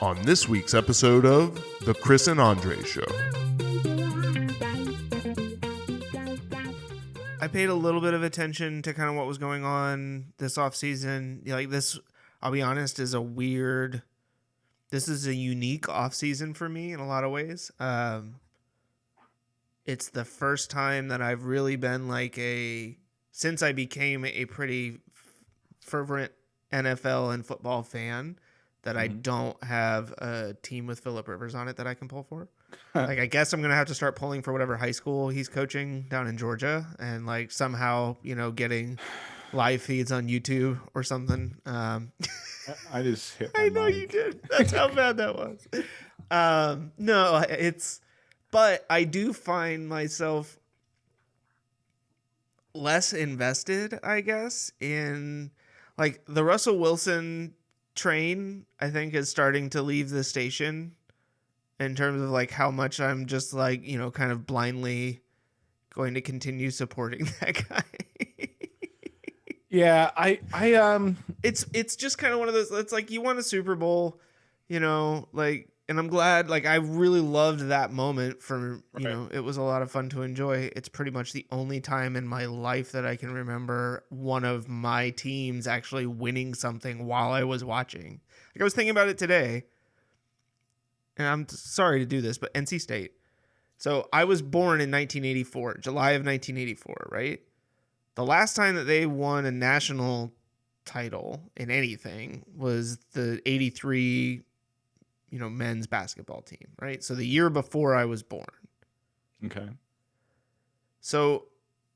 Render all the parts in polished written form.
on this week's episode of The Chris and Andre Show. I paid a little bit of attention to kind of what was going on this offseason. Like this, I'll be honest, this is a unique offseason for me in a lot of ways. It's the first time that I've really been since I became a pretty fervent NFL and football fan, that I don't have a team with Phillip Rivers on it that I can pull for. I guess I'm going to have to start pulling for whatever high school he's coaching down in Georgia and somehow, getting live feeds on YouTube or something. I just hit my I know mic. you did. That's how bad that was. But I do find myself less invested, I guess, in the Russell Wilson train. I think is starting to leave the station in terms of how much I'm just kind of blindly going to continue supporting that guy. Yeah, I it's just kind of one of those. It's you won a Super Bowl, and I'm glad. I really loved that moment for it was a lot of fun to enjoy. It's pretty much the only time in my life that I can remember one of my teams actually winning something while I was watching. I was thinking about it today, and I'm sorry to do this, but NC State. So I was born in 1984, July of 1984, right? The last time that they won a national title in anything was the 83 men's basketball team, right? So the year before I was born. Okay. So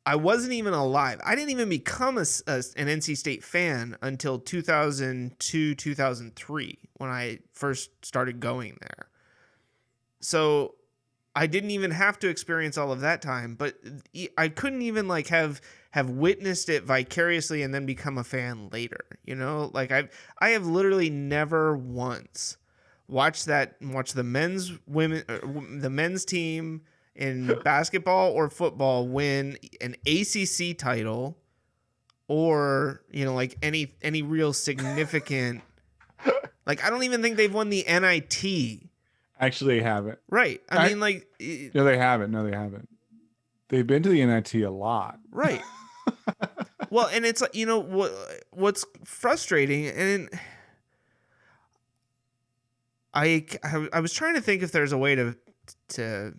I wasn't even alive. I didn't even become an NC State fan until 2002, 2003, when I first started going there. So I didn't even have to experience all of that time, but I couldn't even have witnessed it vicariously and then become a fan later. I have literally never once watch the men's team in basketball or football win an ACC title or any real significant I don't even think they've won the NIT. Actually, they haven't. Right. No, they haven't. They've been to the NIT a lot. Right. Well, and it's what's frustrating, and I was trying to think if there's a way to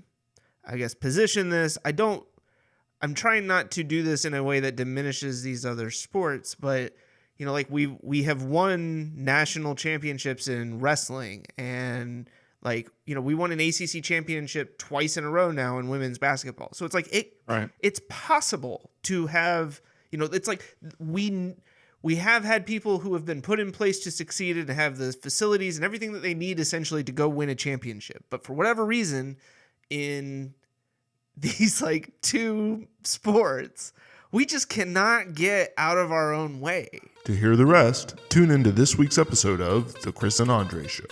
I guess position this. I'm trying not to do this in a way that diminishes these other sports, but we have won national championships in wrestling, and we won an ACC championship twice in a row now in women's basketball. So it's it's possible to have, it's we have had people who have been put in place to succeed and have the facilities and everything that they need essentially to go win a championship. But for whatever reason, in these two sports, we just cannot get out of our own way. To hear the rest, tune into this week's episode of The Chris and Andre Show.